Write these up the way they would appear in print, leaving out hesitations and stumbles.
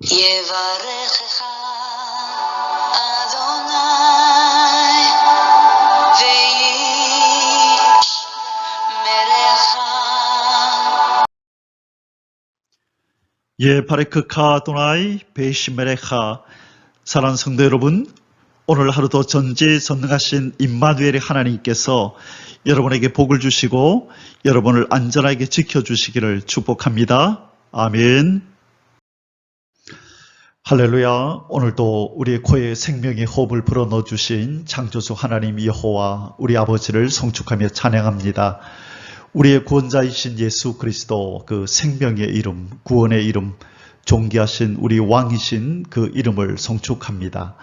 יברכך אדוני וישמרך. 바레크카 아도나이 베이시메레카. 사랑하는 성도 여러분, 오늘 하루도 전지전능하신 임마누엘의 하나님께서 여러분에게 복을 주시고 여러분을 안전하게 지켜주시기를 축복합니다. 아멘. 할렐루야. 오늘도 우리의 코에 생명의 호흡을 불어넣어 주신 창조주 하나님 여호와 우리 아버지를 송축하며 찬양합니다. 우리의 구원자이신 예수 그리스도, 그 생명의 이름, 구원의 이름, 존귀하신 우리 왕이신 그 이름을 송축합니다.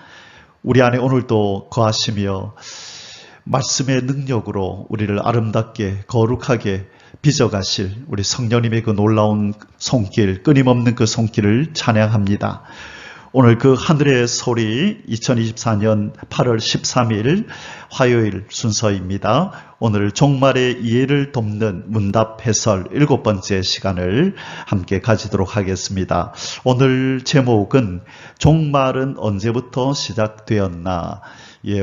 우리 안에 오늘도 거하시며 말씀의 능력으로 우리를 아름답게 거룩하게 빚어가실 우리 성령님의 그 놀라운 손길, 끊임없는 그 손길을 찬양합니다. 오늘 그 하늘의 소리 2024년 8월 13일 화요일 순서입니다. 오늘 종말의 이해를 돕는 문답 해설 7번째 시간을 함께 가지도록 하겠습니다. 오늘 제목은 종말은 언제부터 시작되었나?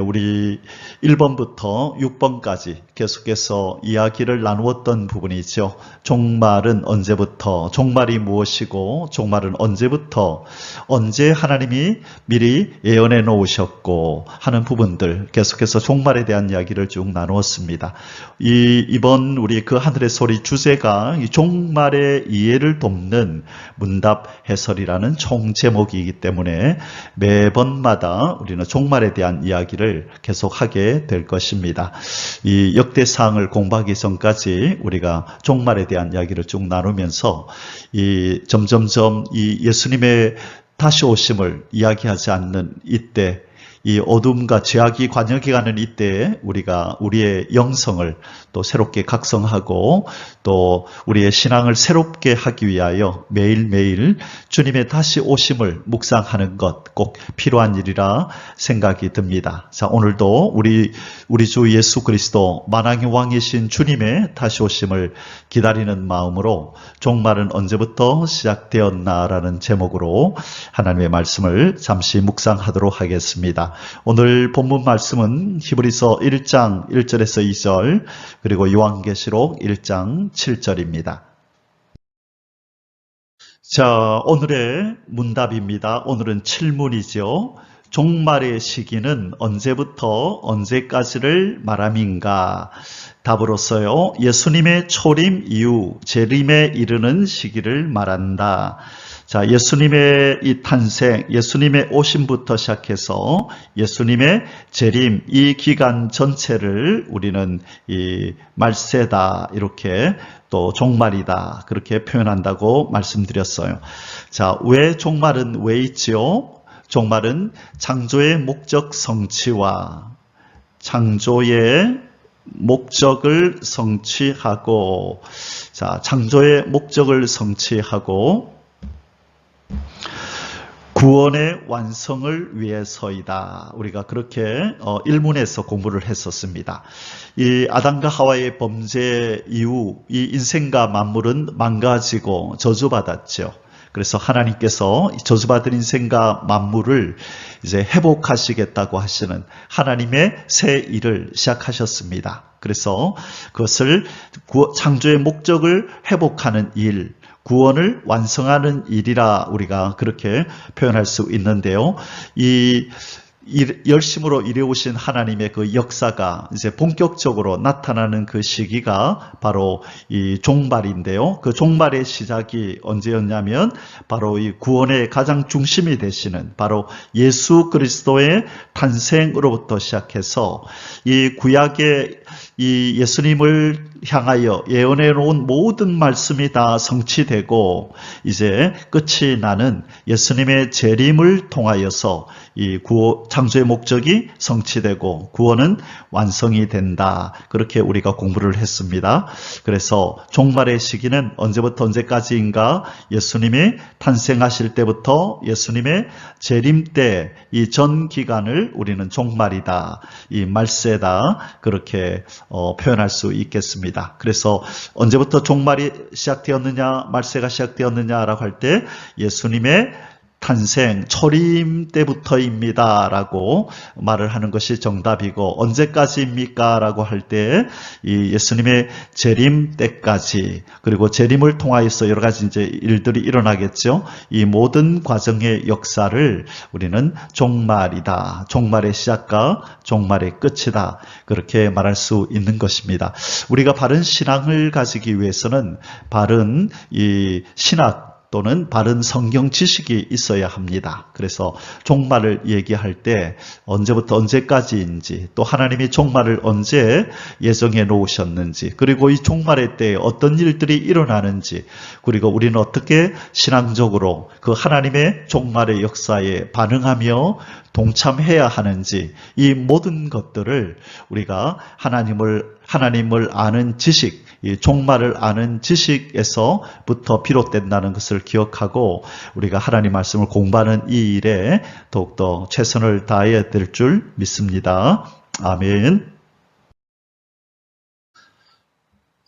우리 1번부터 6번까지 계속해서 이야기를 나누었던 부분이죠. 종말은 언제부터, 종말이 무엇이고, 종말은 언제부터, 언제 하나님이 미리 예언해 놓으셨고 하는 부분들, 계속해서 종말에 대한 이야기를 쭉 나누었습니다. 이번 우리 그 하늘의 소리 주제가 이 종말의 이해를 돕는 문답 해설이라는 총 제목이기 때문에 매번마다 우리는 종말에 대한 이야기를 계속하게 될 것입니다. 이 역대사항을 공부하기 전까지 우리가 종말에 대한 이야기를 쭉 나누면서 점점점 이 예수님의 다시 오심을 이야기하지 않는 이때, 이 어둠과 죄악이 관영해가는 이때에 우리가 우리의 영성을 또 새롭게 각성하고 또 우리의 신앙을 새롭게 하기 위하여 매일매일 주님의 다시 오심을 묵상하는 것 꼭 필요한 일이라 생각이 듭니다. 자, 오늘도 우리 주 예수 그리스도 만왕의 왕이신 주님의 다시 오심을 기다리는 마음으로 종말은 언제부터 시작되었나라는 제목으로 하나님의 말씀을 잠시 묵상하도록 하겠습니다. 오늘 본문 말씀은 히브리서 1장 1절에서 2절 그리고 요한계시록 1장 7절입니다. 자, 오늘의 문답입니다. 오늘은 7문이죠. 종말의 시기는 언제부터 언제까지를 말함인가? 답으로서요, 예수님의 초림 이후 재림에 이르는 시기를 말한다. 자, 예수님의 이 탄생, 예수님의 오심부터 시작해서 예수님의 재림, 이 기간 전체를 우리는 이 말세다, 이렇게 또 종말이다, 그렇게 표현한다고 말씀드렸어요. 자, 왜 종말은 왜 있지요? 종말은 창조의 목적 성취와 창조의 목적을 성취하고, 자, 창조의 목적을 성취하고 구원의 완성을 위해서이다. 우리가 그렇게 1문에서 공부를 했었습니다. 이 아담과 하와의 범죄 이후 이 인생과 만물은 망가지고 저주받았죠. 그래서 하나님께서 저주받은 인생과 만물을 이제 회복하시겠다고 하시는 하나님의 새 일을 시작하셨습니다. 그래서 그것을 창조의 목적을 회복하는 일, 구원을 완성하는 일이라 우리가 그렇게 표현할 수 있는데요. 이 열심으로 이루어오신 하나님의 그 역사가 이제 본격적으로 나타나는 그 시기가 바로 이 종말인데요. 그 종말의 시작이 언제였냐면 바로 이 구원의 가장 중심이 되시는 바로 예수 그리스도의 탄생으로부터 시작해서 이 구약의 이 예수님을 향하여 예언해 놓은 모든 말씀이 다 성취되고 이제 끝이 나는 예수님의 재림을 통하여서 이 창조의 목적이 성취되고 구원은 완성이 된다. 그렇게 우리가 공부를 했습니다. 그래서 종말의 시기는 언제부터 언제까지인가? 예수님이 탄생하실 때부터 예수님의 재림 때 이 전 기간을 우리는 종말이다, 이 말세다, 그렇게 표현할 수 있겠습니다. 그래서 언제부터 종말이 시작되었느냐, 말세가 시작되었느냐라고 할 때 예수님의 탄생, 초림 때부터입니다 라고 말을 하는 것이 정답이고, 언제까지입니까? 라고 할 때 이 예수님의 재림 때까지, 그리고 재림을 통하여서 여러 가지 이제 일들이 일어나겠죠. 이 모든 과정의 역사를 우리는 종말이다, 종말의 시작과 종말의 끝이다, 그렇게 말할 수 있는 것입니다. 우리가 바른 신앙을 가지기 위해서는 바른 이 신학 또는 바른 성경 지식이 있어야 합니다. 그래서 종말을 얘기할 때 언제부터 언제까지인지, 또 하나님이 종말을 언제 예정해 놓으셨는지, 그리고 이 종말의 때에 어떤 일들이 일어나는지, 그리고 우리는 어떻게 신앙적으로 그 하나님의 종말의 역사에 반응하며 동참해야 하는지, 이 모든 것들을 우리가 하나님을 아는 지식, 이 종말을 아는 지식에서부터 비롯된다는 것을 기억하고 우리가 하나님 말씀을 공부하는 이 일에 더욱더 최선을 다해야 될 줄 믿습니다. 아멘.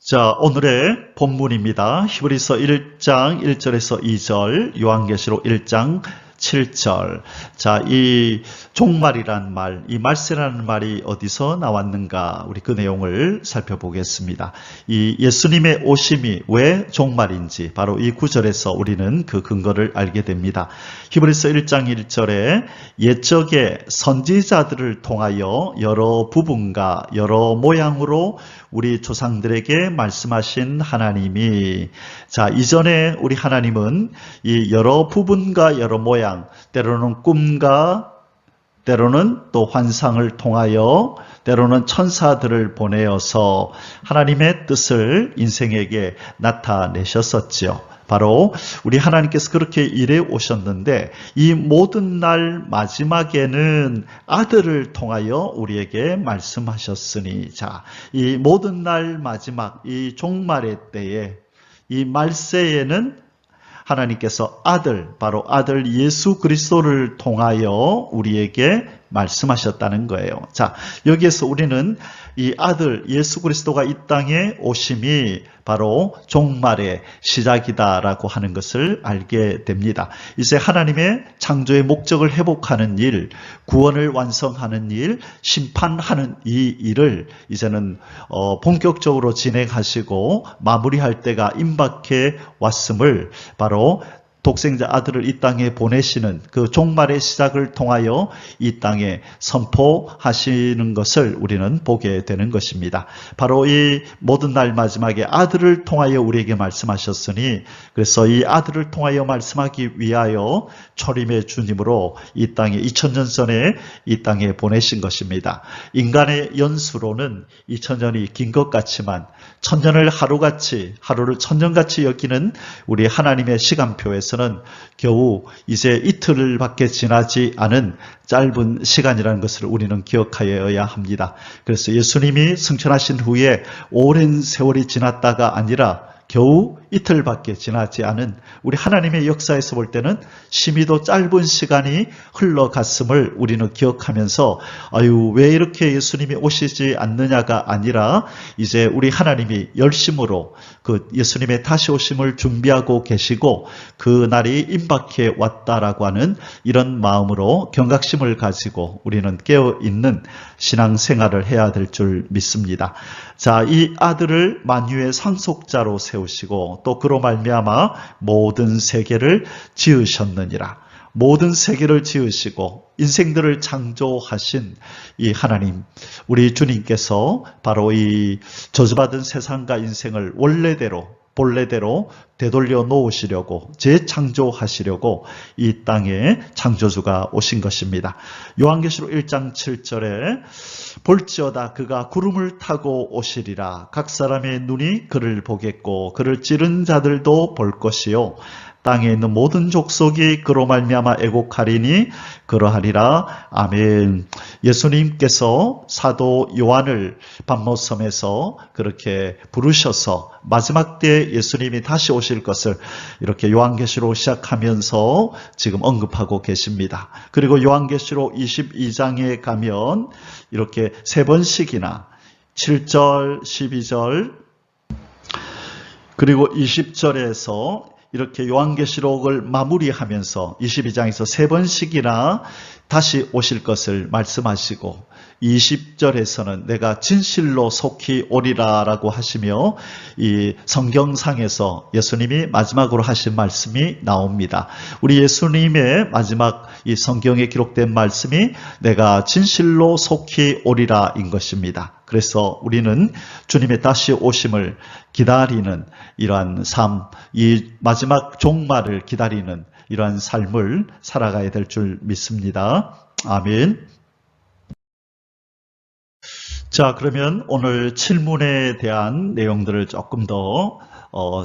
자, 오늘의 본문입니다. 히브리서 1장 1절에서 2절, 요한계시록 1장 7절. 자, 이 종말이란 말, 이 말세라는 말이 어디서 나왔는가? 우리 그 내용을 살펴보겠습니다. 이 예수님의 오심이 왜 종말인지 바로 이 구절에서 우리는 그 근거를 알게 됩니다. 히브리서 1장 1절에 옛적의 선지자들을 통하여 여러 부분과 여러 모양으로 우리 조상들에게 말씀하신 하나님이, 자, 이전에 우리 하나님은 이 여러 부분과 여러 모양, 때로는 꿈과 때로는 또 환상을 통하여, 때로는 천사들을 보내어서 하나님의 뜻을 인생에게 나타내셨었지요. 바로 우리 하나님께서 그렇게 일해 오셨는데, 이 모든 날 마지막에는 아들을 통하여 우리에게 말씀하셨으니, 자, 이 모든 날 마지막, 이 종말의 때에, 이 말세에는 하나님께서 바로 아들 예수 그리스도를 통하여 우리에게 말씀하셨다는 거예요. 자, 여기에서 우리는 이 아들 예수 그리스도가 이 땅에 오심이 바로 종말의 시작이다라고 하는 것을 알게 됩니다. 이제 하나님의 창조의 목적을 회복하는 일, 구원을 완성하는 일, 심판하는 이 일을 이제는 본격적으로 진행하시고 마무리할 때가 임박해 왔음을 바로 독생자 아들을 이 땅에 보내시는 그 종말의 시작을 통하여 이 땅에 선포하시는 것을 우리는 보게 되는 것입니다. 바로 이 모든 날 마지막에 아들을 통하여 우리에게 말씀하셨으니, 그래서 이 아들을 통하여 말씀하기 위하여 초림의 주님으로 이 땅에 2000년 전에 이 땅에 보내신 것입니다. 인간의 연수로는 2000년이 긴 것 같지만 천년을 하루를 천년같이 여기는 우리 하나님의 시간표에서는 겨우 이제 이틀밖에 지나지 않은 짧은 시간이라는 것을 우리는 기억하여야 합니다. 그래서 예수님이 승천하신 후에 오랜 세월이 지났다가 아니라 겨우 이틀밖에 지나지 않은 우리 하나님의 역사에서 볼 때는 심히도 짧은 시간이 흘러갔음을 우리는 기억하면서, 왜 이렇게 예수님이 오시지 않느냐가 아니라 이제 우리 하나님이 열심으로 그 예수님의 다시 오심을 준비하고 계시고 그 날이 임박해 왔다라고 하는 이런 마음으로 경각심을 가지고 우리는 깨어있는 신앙생활을 해야 될 줄 믿습니다. 자, 이 아들을 만유의 상속자로 세우시고 또 그로 말미암아 모든 세계를 지으셨느니라. 모든 세계를 지으시고 인생들을 창조하신 이 하나님, 우리 주님께서 바로 이 저주받은 세상과 인생을 본래대로 되돌려 놓으시려고, 재창조하시려고 이 땅에 창조주가 오신 것입니다. 요한계시록 1장 7절에 볼지어다 그가 구름을 타고 오시리라. 각 사람의 눈이 그를 보겠고 그를 찌른 자들도 볼 것이요 땅에 있는 모든 족속이 그로 말미암아 애곡하리니 그러하리라. 아멘. 예수님께서 사도 요한을 patmos섬에서 그렇게 부르셔서 마지막 때 예수님이 다시 오실 것을 이렇게 요한계시록 시작하면서 지금 언급하고 계십니다. 그리고 요한계시록 22장에 가면 이렇게 3번씩이나 7절, 12절, 그리고 20절에서 이렇게 요한계시록을 마무리하면서 22장에서 세 번씩이나 다시 오실 것을 말씀하시고 20절에서는 내가 진실로 속히 오리라 라고 하시며 이 성경상에서 예수님이 마지막으로 하신 말씀이 나옵니다. 우리 예수님의 마지막 이 성경에 기록된 말씀이 내가 진실로 속히 오리라 인 것입니다. 그래서 우리는 주님의 다시 오심을 기다리는 이러한 삶, 이 마지막 종말을 기다리는 이러한 삶을 살아가야 될 줄 믿습니다. 아멘. 자, 그러면 오늘 칠문에 대한 내용들을 조금 더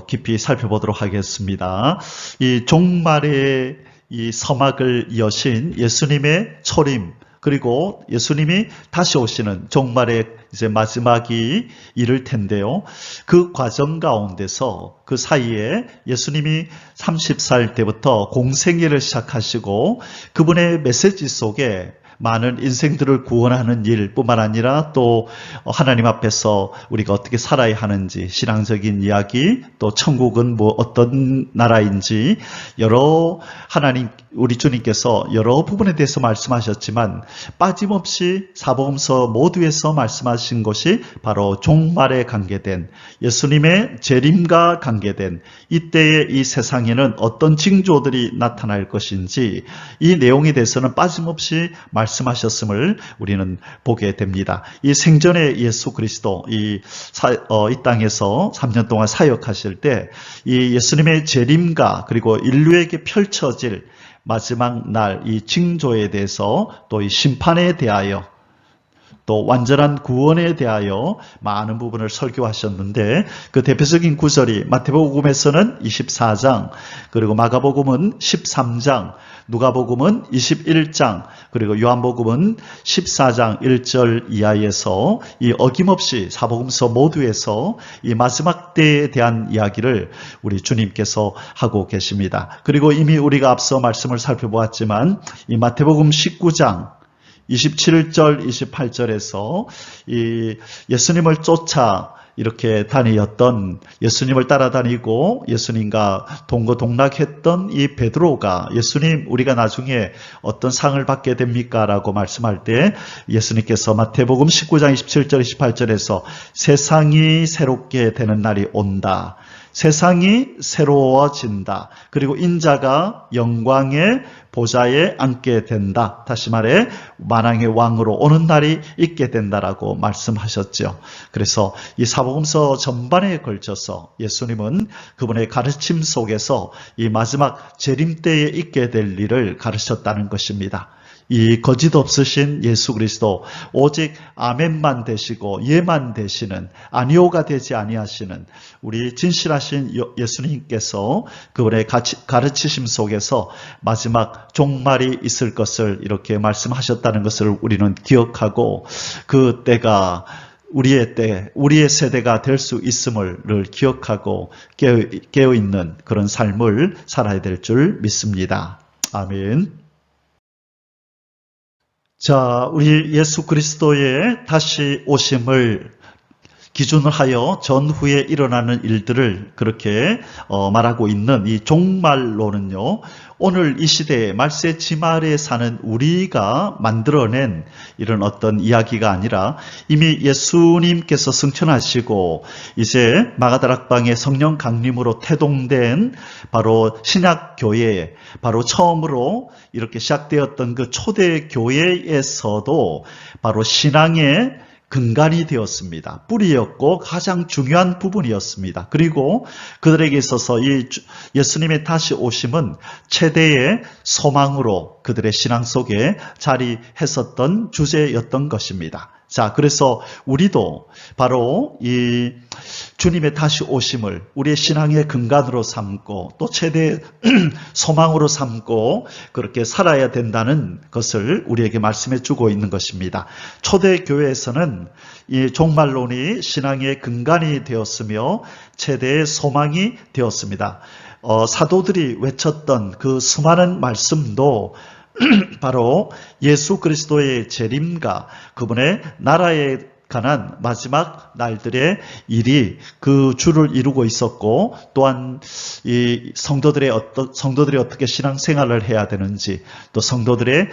깊이 살펴보도록 하겠습니다. 이 종말의 이 서막을 여신 예수님의 초림, 그리고 예수님이 다시 오시는 종말의 이제 마지막이 이를 텐데요. 그 과정 가운데서 그 사이에 예수님이 30살 때부터 공생애를 시작하시고 그분의 메시지 속에 많은 인생들을 구원하는 일뿐만 아니라 또 하나님 앞에서 우리가 어떻게 살아야 하는지 신앙적인 이야기, 또 천국은 뭐 어떤 나라인지 여러 하나님 우리 주님께서 여러 부분에 대해서 말씀하셨지만 빠짐없이 사복음서 모두에서 말씀하신 것이 바로 종말에 관계된 예수님의 재림과 관계된 이때의 이 세상에는 어떤 징조들이 나타날 것인지 이 내용에 대해서는 빠짐없이 말씀하셨음을 우리는 보게 됩니다. 이 생전에 예수 그리스도 이 땅에서 3년 동안 사역하실 때 이 예수님의 재림과 그리고 인류에게 펼쳐질 마지막 날 이 징조에 대해서 또 이 심판에 대하여 또 완전한 구원에 대하여 많은 부분을 설교하셨는데 그 대표적인 구절이 마태복음에서는 24장, 그리고 마가복음은 13장, 누가복음은 21장, 그리고 요한복음은 14장 1절 이하에서 이 어김없이 사복음서 모두에서 이 마지막 때에 대한 이야기를 우리 주님께서 하고 계십니다. 그리고 이미 우리가 앞서 말씀을 살펴보았지만 이 마태복음 19장 27절, 28절에서 이 예수님을 쫓아 이렇게 다니었던 예수님을 따라다니고 예수님과 동거동락했던 이 베드로가 예수님 우리가 나중에 어떤 상을 받게 됩니까? 라고 말씀할 때 예수님께서 마태복음 19장 27절, 28절에서 세상이 새롭게 되는 날이 온다. 세상이 새로워진다. 그리고 인자가 영광의 보좌에 앉게 된다. 다시 말해 만왕의 왕으로 오는 날이 있게 된다라고 말씀하셨죠. 그래서 이 사복음서 전반에 걸쳐서 예수님은 그분의 가르침 속에서 이 마지막 재림 때에 있게 될 일을 가르쳤다는 것입니다. 이 거짓 없으신 예수 그리스도 오직 아멘만 되시고 예만 되시는 아니오가 되지 아니하시는 우리 진실하신 예수님께서 그분의 가르치심 속에서 마지막 종말이 있을 것을 이렇게 말씀하셨다는 것을 우리는 기억하고 그 때가 우리의 때, 우리의 세대가 될 수 있음을 기억하고 깨어있는 그런 삶을 살아야 될 줄 믿습니다. 아멘. 자, 우리 예수 그리스도의 다시 오심을 기준으로 하여 전후에 일어나는 일들을 그렇게 말하고 있는 이 종말론은요, 오늘 이 시대에 말세 지말에 사는 우리가 만들어낸 이런 어떤 이야기가 아니라 이미 예수님께서 승천하시고 이제 마가다락방의 성령 강림으로 태동된 바로 신약교회, 바로 처음으로 이렇게 시작되었던 그 초대교회에서도 바로 신앙의 근간이 되었습니다. 뿌리였고 가장 중요한 부분이었습니다. 그리고 그들에게 있어서 이 예수님의 다시 오심은 최대의 소망으로 그들의 신앙 속에 자리했었던 주제였던 것입니다. 자, 그래서 우리도 바로 이 주님의 다시 오심을 우리의 신앙의 근간으로 삼고 또 최대의 소망으로 삼고 그렇게 살아야 된다는 것을 우리에게 말씀해 주고 있는 것입니다. 초대교회에서는 이 종말론이 신앙의 근간이 되었으며 최대의 소망이 되었습니다. 사도들이 외쳤던 그 수많은 말씀도 바로 예수 그리스도의 재림과 그분의 나라의 관한 마지막 날들의 일이 그 주를 이루고 있었고, 또한 이 성도들이 어떻게 신앙생활을 해야 되는지, 또 성도들의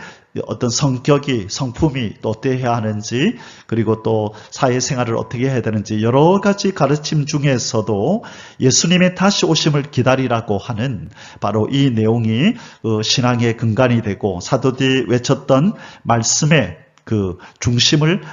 어떤 성격이, 성품이 또 어때야 하는지, 그리고 또 사회생활을 어떻게 해야 되는지 여러 가지 가르침 중에서도 예수님의 다시 오심을 기다리라고 하는 바로 이 내용이 신앙의 근간이 되고, 사도들이 외쳤던 말씀의 그 중심을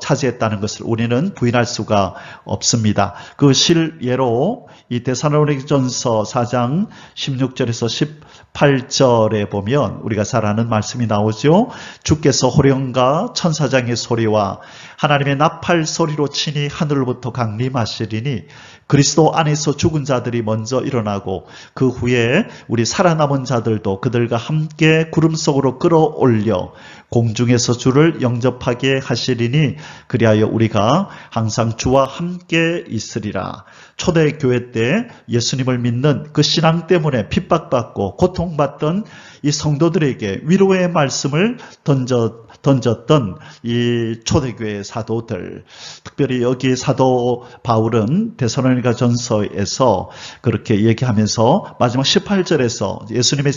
차지했다는 것을 우리는 부인할 수가 없습니다. 그 실예로 이 데살로니가전서 4장 16절에서 18절에 보면 우리가 잘 아는 말씀이 나오죠. 주께서 호령과 천사장의 소리와 하나님의 나팔 소리로 친히 하늘로부터 강림하시리니 그리스도 안에서 죽은 자들이 먼저 일어나고 그 후에 우리 살아남은 자들도 그들과 함께 구름 속으로 끌어올려 공중에서 주를 영접하게 하시리니 그리하여 우리가 항상 주와 함께 있으리라. 초대교회 때 예수님을 믿는 그 신앙 때문에 핍박받고 고통받던 이 성도들에게 위로의 말씀을 던졌던 이 초대교회 사도들, 특별히 여기 사도 바울은 데살로니가 전서에서 그렇게 얘기하면서 마지막 18절에서 예수님의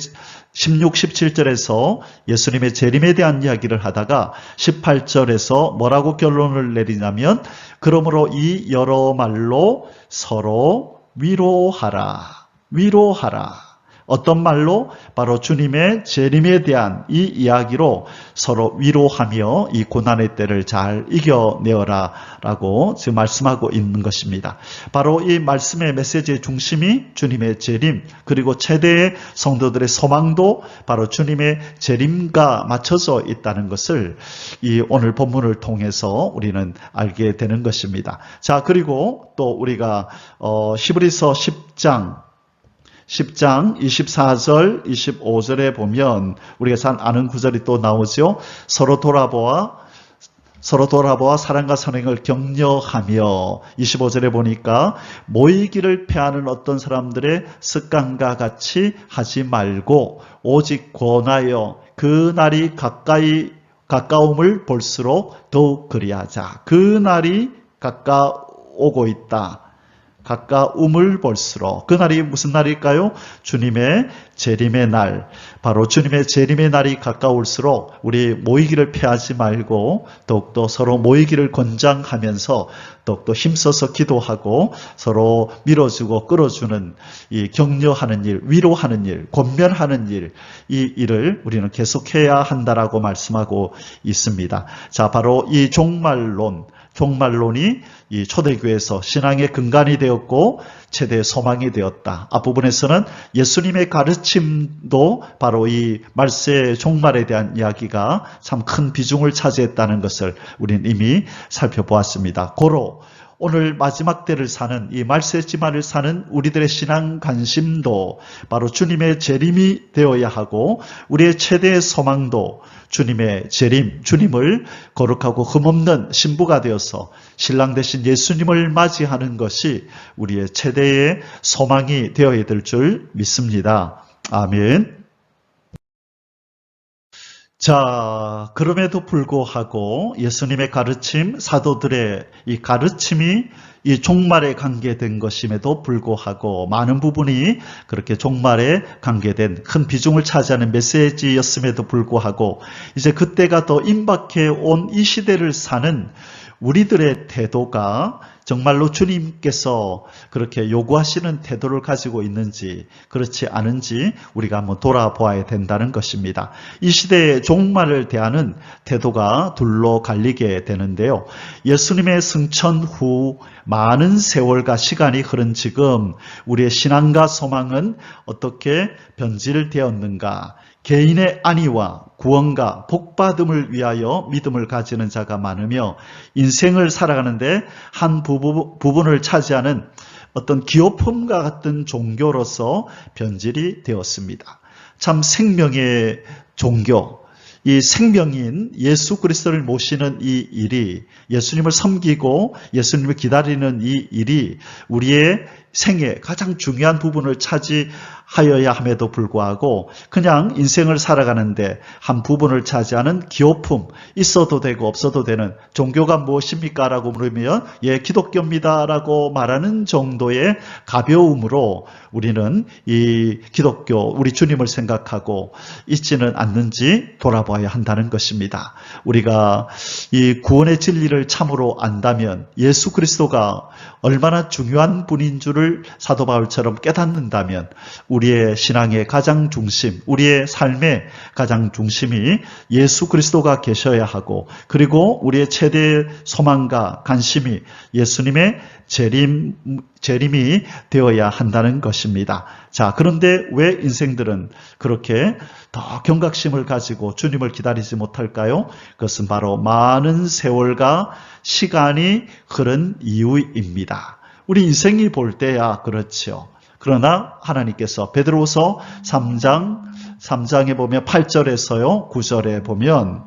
16, 17절에서 예수님의 재림에 대한 이야기를 하다가 18절에서 뭐라고 결론을 내리냐면, 그러므로 이 여러 말로 서로 위로하라. 어떤 말로? 바로 주님의 재림에 대한 이 이야기로 서로 위로하며 이 고난의 때를 잘 이겨내어라 라고 지금 말씀하고 있는 것입니다. 바로 이 말씀의 메시지의 중심이 주님의 재림, 그리고 최대의 성도들의 소망도 바로 주님의 재림과 맞춰져 있다는 것을 이 오늘 본문을 통해서 우리는 알게 되는 것입니다. 자, 그리고 또 우리가 히브리서 10장 24절, 25절에 보면 우리가 잘 아는 구절이 또 나오죠. 서로 돌아보아 사랑과 선행을 격려하며, 25절에 보니까 모이기를 패하는 어떤 사람들의 습관과 같이 하지 말고 오직 권하여 그 날이 가까움을 볼수록 더욱 그리하자. 그 날이 가까우고 있다. 가까움을 볼수록. 그날이 무슨 날일까요? 주님의 재림의 날. 바로 주님의 재림의 날이 가까울수록 우리 모이기를 피하지 말고 더욱더 서로 모이기를 권장하면서 더욱더 힘써서 기도하고 서로 밀어주고 끌어주는 이 격려하는 일, 위로하는 일, 권면하는 일, 이 일을 우리는 계속해야 한다라고 말씀하고 있습니다. 자, 바로 이 종말론이 이 초대교회에서 신앙의 근간이 되었고 최대의 소망이 되었다. 앞부분에서는 예수님의 가르침도 바로 이 말세의 종말에 대한 이야기가 참 큰 비중을 차지했다는 것을 우리는 이미 살펴보았습니다. 고로 오늘 마지막 때를 사는, 이 말세지말을 사는 우리들의 신앙 관심도 바로 주님의 재림이 되어야 하고, 우리의 최대의 소망도 주님의 재림, 주님을 거룩하고 흠없는 신부가 되어서 신랑 되신 예수님을 맞이하는 것이 우리의 최대의 소망이 되어야 될 줄 믿습니다. 아멘. 자, 그럼에도 불구하고 예수님의 가르침, 사도들의 이 가르침이 이 종말에 관계된 것임에도 불구하고 많은 부분이 그렇게 종말에 관계된 큰 비중을 차지하는 메시지였음에도 불구하고 이제 그때가 더 임박해 온 이 시대를 사는 우리들의 태도가 정말로 주님께서 그렇게 요구하시는 태도를 가지고 있는지 그렇지 않은지 우리가 한번 돌아보아야 된다는 것입니다. 이 시대의 종말을 대하는 태도가 둘로 갈리게 되는데요. 예수님의 승천 후 많은 세월과 시간이 흐른 지금 우리의 신앙과 소망은 어떻게 변질되었는가? 개인의 안위와 구원과 복받음을 위하여 믿음을 가지는 자가 많으며 인생을 살아가는데 한 부분을 차지하는 어떤 기호품과 같은 종교로서 변질이 되었습니다. 참 생명의 종교, 이 생명인 예수 그리스도를 모시는 이 일이, 예수님을 섬기고 예수님을 기다리는 이 일이 우리의 생애 가장 중요한 부분을 차지하여야 함에도 불구하고 그냥 인생을 살아가는데 한 부분을 차지하는 기호품, 있어도 되고 없어도 되는 종교가 무엇입니까? 라고 물으면 예, 기독교입니다 라고 말하는 정도의 가벼움으로 우리는 이 기독교, 우리 주님을 생각하고 있지는 않는지 돌아봐야 한다는 것입니다. 우리가 이 구원의 진리를 참으로 안다면 예수 그리스도가 얼마나 중요한 분인 줄을 사도 바울처럼 깨닫는다면 우리의 신앙의 가장 중심, 우리의 삶의 가장 중심이 예수 그리스도가 계셔야 하고 그리고 우리의 최대 소망과 관심이 예수님의 재림이 되어야 한다는 것입니다. 자, 그런데 왜 인생들은 그렇게 더 경각심을 가지고 주님을 기다리지 못할까요? 그것은 바로 많은 세월과 시간이 흐른 이유입니다. 우리 인생이 볼 때야 그렇죠. 그러나 하나님께서 베드로후서 3장에 보면 8절에서요, 9절에 보면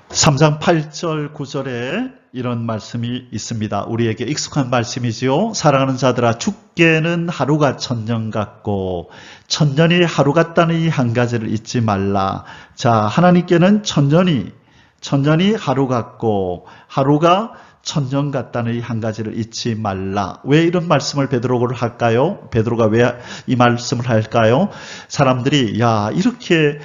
3장 8절 9절에 이런 말씀이 있습니다. 우리에게 익숙한 말씀이지요. 사랑하는 자들아, 죽게는 하루가 천년 같고 천년이 하루 같다는 이 한 가지를 잊지 말라. 자, 하나님께는 천년이 하루 같고 하루가 천년 같다는 이 한 가지를 잊지 말라. 왜 이런 말씀을 베드로가 할까요? 베드로가 왜 이 말씀을 할까요? 사람들이 야, 이렇게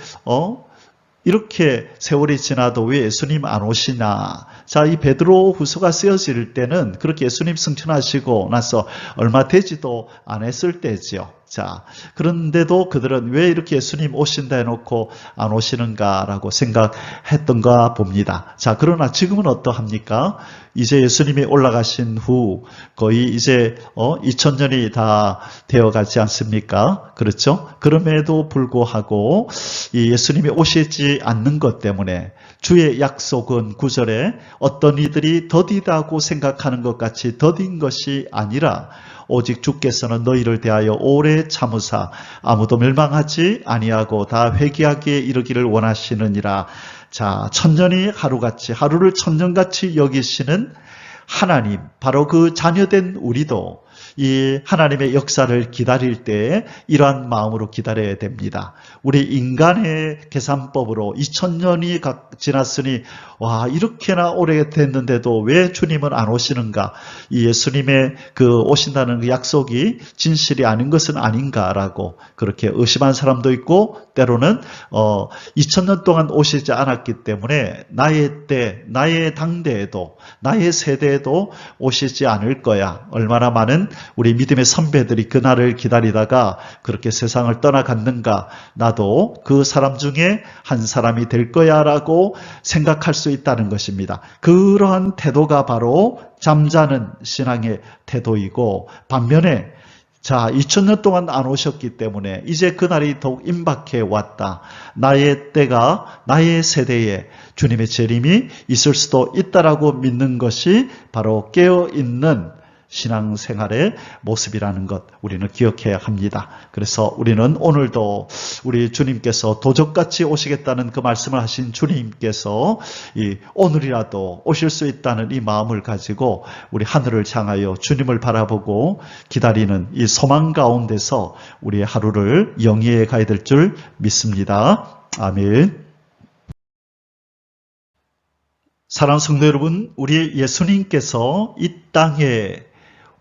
세월이 지나도 왜 예수님 안 오시나? 자, 이 베드로 후서가 쓰여질 때는 그렇게 예수님 승천하시고 나서 얼마 되지도 않았을 때지요. 자, 그런데도 그들은 왜 이렇게 예수님 오신다 해놓고 안 오시는가라고 생각했던가 봅니다. 자, 그러나 지금은 어떠합니까? 이제 예수님이 올라가신 후 거의 이제 2000년이 다 되어가지 않습니까? 그렇죠? 그럼에도 불구하고 이 예수님이 오시지 않는 것 때문에 주의 약속은 9절에 어떤 이들이 더디다고 생각하는 것 같이 더딘 것이 아니라 오직 주께서는 너희를 대하여 오래 참으사 아무도 멸망하지 아니하고 다 회개하기에 이르기를 원하시느니라. 자, 천년이 하루같이, 하루를 천년같이 여기시는 하나님, 바로 그 자녀된 우리도 이 하나님의 역사를 기다릴 때 이러한 마음으로 기다려야 됩니다. 우리 인간의 계산법으로 2000년이 지났으니 와, 이렇게나 오래 됐는데도 왜 주님은 안 오시는가? 이 예수님의 그 오신다는 그 약속이 진실이 아닌 것은 아닌가라고 그렇게 의심한 사람도 있고, 때로는 2000년 동안 오시지 않았기 때문에 나의 때, 나의 당대에도, 나의 세대에도 오시지 않을 거야. 얼마나 많은 우리 믿음의 선배들이 그날을 기다리다가 그렇게 세상을 떠나갔는가? 나도 그 사람 중에 한 사람이 될 거야 라고 생각할 수 있다는 것입니다. 그러한 태도가 바로 잠자는 신앙의 태도이고, 반면에 자, 2000년 동안 안 오셨기 때문에 이제 그날이 더욱 임박해 왔다. 나의 때가, 나의 세대에 주님의 재림이 있을 수도 있다라고 믿는 것이 바로 깨어있는 신앙생활의 모습이라는 것 우리는 기억해야 합니다. 그래서 우리는 오늘도 우리 주님께서 도적같이 오시겠다는 그 말씀을 하신 주님께서 오늘이라도 오실 수 있다는 이 마음을 가지고 우리 하늘을 향하여 주님을 바라보고 기다리는 이 소망 가운데서 우리의 하루를 영위해 가야 될 줄 믿습니다. 아멘. 사랑하는 성도 여러분, 우리 예수님께서 이 땅에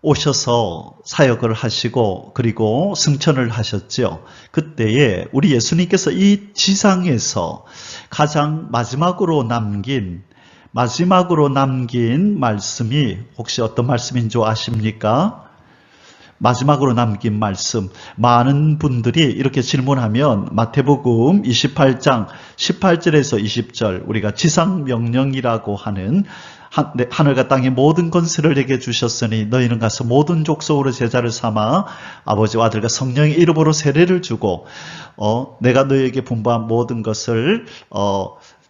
오셔서 사역을 하시고 하시고 승천을 하셨죠. 그때에 우리 예수님께서 이 지상에서 가장 마지막으로 남긴 말씀이 혹시 어떤 말씀인 줄 아십니까? 마지막으로 남긴 말씀. 많은 분들이 이렇게 질문하면 마태복음 28장 18절에서 20절, 우리가 지상명령이라고 하는 하늘과 땅의 모든 권세를 내게 주셨으니 너희는 가서 모든 족속으로 제자를 삼아 아버지와 아들과 성령의 이름으로 세례를 주고 내가 너희에게 분부한 모든 것을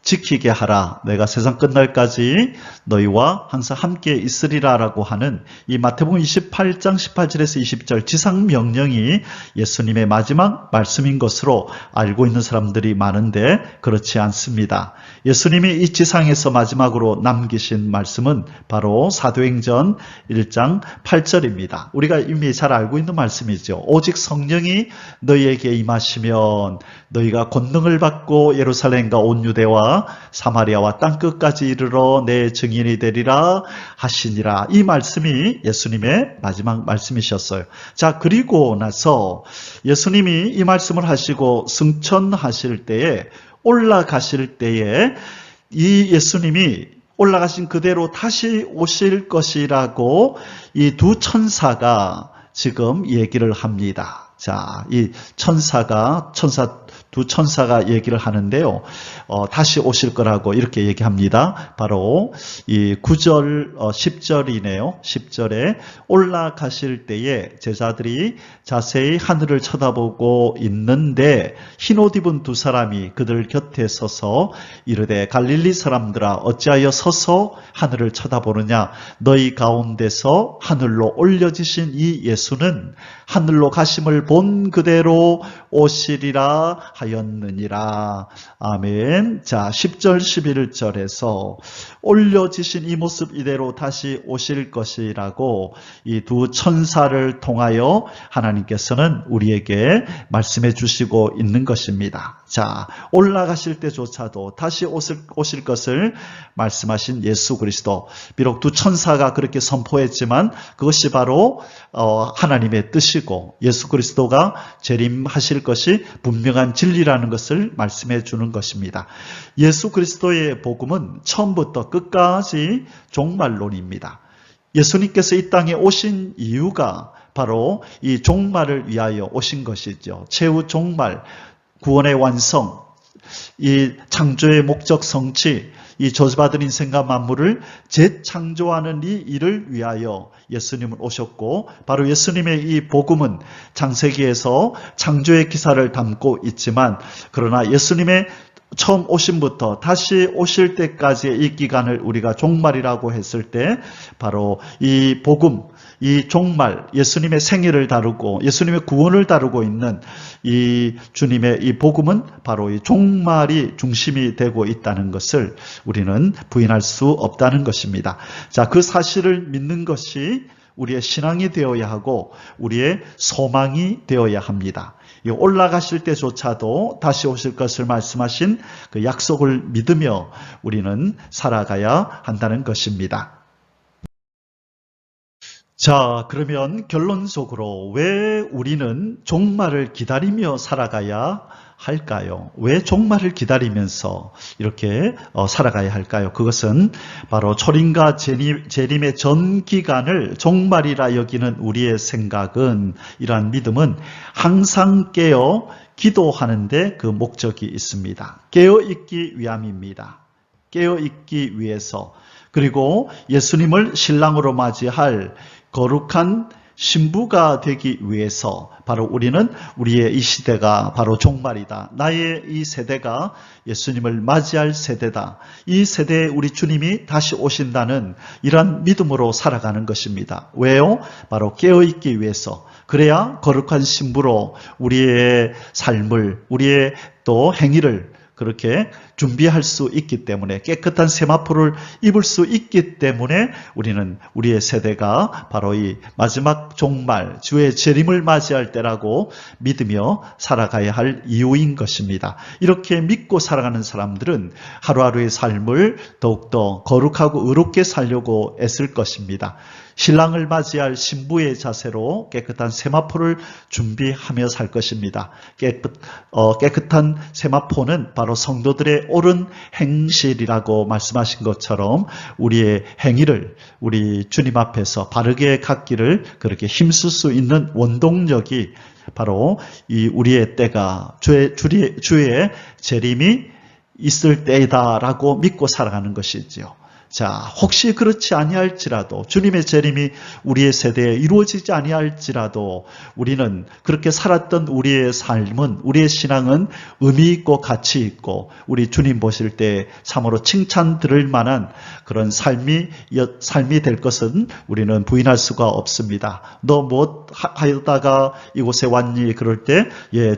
지키게 하라. 내가 세상 끝날까지 너희와 항상 함께 있으리라 라고 하는 이 마태복음 28장 18절에서 20절 지상명령이 예수님의 마지막 말씀인 것으로 알고 있는 사람들이 많은데 그렇지 않습니다. 예수님이 이 지상에서 마지막으로 남기신 말씀은 바로 사도행전 1장 8절입니다. 우리가 이미 잘 알고 있는 말씀이죠. 오직 성령이 너희에게 임하시면 너희가 권능을 받고 예루살렘과 온 유대와 사마리아와 땅끝까지 이르러 내 증인이 되리라 하시니라. 이 말씀이 예수님의 마지막 말씀이셨어요. 자, 그리고 나서 예수님이 이 말씀을 하시고 승천하실 때에 올라가실 때에 이 예수님이 올라가신 그대로 다시 오실 것이라고 이 두 천사가 지금 얘기를 합니다. 자, 이 두 천사가 얘기를 하는데요. 다시 오실 거라고 이렇게 얘기합니다. 바로 이 9절, 10절이네요. 10절에 올라가실 때에 제자들이 자세히 하늘을 쳐다보고 있는데 흰옷 입은 두 사람이 그들 곁에 서서 이르되 갈릴리 사람들아 어찌하여 서서 하늘을 쳐다보느냐 너희 가운데서 하늘로 올려지신 이 예수는 하늘로 가심을 본 그대로 오시리라 하였느니라. 아멘. 자, 10절 11절에서 올려지신 이 모습 이대로 다시 오실 것이라고 이 두 천사를 통하여 하나님께서는 우리에게 말씀해 주시고 있는 것입니다. 자, 올라가실 때조차도 다시 오실 것을 말씀하신 예수 그리스도. 비록 두 천사가 그렇게 선포했지만 그것이 바로 하나님의 뜻이고 예수 그리스도가 재림하실 것이 분명한 진리라는 것을 말씀해 주는 것입니다. 예수 그리스도의 복음은 처음부터 끝까지 종말론입니다. 예수님께서 이 땅에 오신 이유가 바로 이 종말을 위하여 오신 것이죠. 최후 종말, 구원의 완성, 이 창조의 목적 성취, 이 저주받은 인생과 만물을 재창조하는 이 일을 위하여 예수님은 오셨고 바로 예수님의 이 복음은 창세기에서 창조의 기사를 담고 있지만 그러나 예수님의 처음 오심부터 다시 오실 때까지의 이 기간을 우리가 종말이라고 했을 때 바로 이 복음, 이 종말, 예수님의 생애를 다루고 예수님의 구원을 다루고 있는 이 주님의 이 복음은 바로 이 종말이 중심이 되고 있다는 것을 우리는 부인할 수 없다는 것입니다. 자, 그 사실을 믿는 것이 우리의 신앙이 되어야 하고 우리의 소망이 되어야 합니다. 올라가실 때조차도 다시 오실 것을 말씀하신 그 약속을 믿으며 우리는 살아가야 한다는 것입니다. 자, 그러면 결론적으로 왜 우리는 종말을 기다리며 살아가야 할까요? 왜 종말을 기다리면서 이렇게 살아가야 할까요? 그것은 바로 초림과 재림의 전 기간을 종말이라 여기는 우리의 생각은, 이러한 믿음은 항상 깨어 기도하는데 그 목적이 있습니다. 깨어있기 위함입니다. 깨어있기 위해서, 그리고 예수님을 신랑으로 맞이할 거룩한 신부가 되기 위해서 바로 우리는 우리의 이 시대가 바로 종말이다. 나의 이 세대가 예수님을 맞이할 세대다. 이 세대에 우리 주님이 다시 오신다는 이러한 믿음으로 살아가는 것입니다. 왜요? 바로 깨어있기 위해서. 그래야 거룩한 신부로 우리의 삶을, 우리의 또 행위를 그렇게 준비할 수 있기 때문에, 깨끗한 세마포를 입을 수 있기 때문에 우리는 우리의 세대가 바로 이 마지막 종말, 주의 재림을 맞이할 때라고 믿으며 살아가야 할 이유인 것입니다. 이렇게 믿고 살아가는 사람들은 하루하루의 삶을 더욱더 거룩하고 의롭게 살려고 애쓸 것입니다. 신랑을 맞이할 신부의 자세로 깨끗한 세마포를 준비하며 살 것입니다. 깨끗한 세마포는 바로 성도들의 옳은 행실이라고 말씀하신 것처럼 우리의 행위를 우리 주님 앞에서 바르게 갖기를 그렇게 힘쓸 수 있는 원동력이 바로 이 우리의 때가 주의 재림이 있을 때이다라고 믿고 살아가는 것이지요. 자, 혹시 그렇지 아니할지라도 주님의 재림이 우리의 세대에 이루어지지 아니할지라도 우리는 그렇게 살았던 우리의 삶은, 우리의 신앙은 의미 있고 가치 있고 우리 주님 보실 때 참으로 칭찬 들을 만한 그런 삶이 될 것은 우리는 부인할 수가 없습니다. 너 뭐 하다가 이곳에 왔니? 그럴 때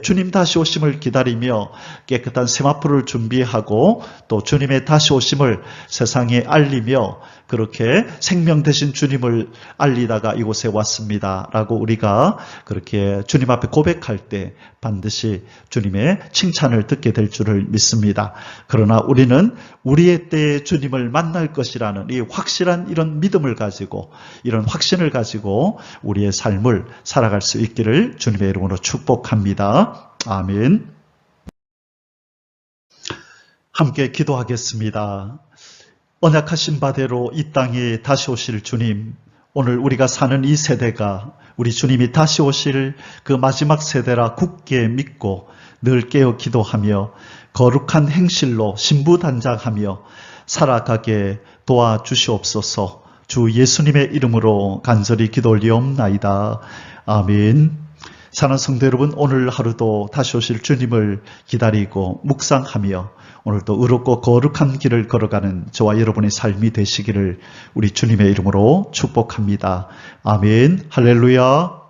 주님 다시 오심을 기다리며 깨끗한 세마포를 준비하고 또 주님의 다시 오심을 세상에 알리며 그렇게 생명 되신 주님을 알리다가 이곳에 왔습니다 라고 우리가 그렇게 주님 앞에 고백할 때 반드시 주님의 칭찬을 듣게 될 줄을 믿습니다. 그러나 우리는 우리의 때에 주님을 만날 것이라는 이 확실한 이런 믿음을 가지고, 이런 확신을 가지고 우리의 삶을 살아갈 수 있기를 주님의 이름으로 축복합니다. 아멘. 함께 기도하겠습니다. 언약하신 바대로 이 땅에 다시 오실 주님, 오늘 우리가 사는 이 세대가 우리 주님이 다시 오실 그 마지막 세대라 굳게 믿고 늘 깨어 기도하며 거룩한 행실로 신부단장하며 살아가게 도와주시옵소서. 주 예수님의 이름으로 간절히 기도 올리옵나이다. 아멘. 사랑하는 성도 여러분, 오늘 하루도 다시 오실 주님을 기다리고 묵상하며 오늘도 의롭고 거룩한 길을 걸어가는 저와 여러분의 삶이 되시기를 우리 주님의 이름으로 축복합니다. 아멘. 할렐루야.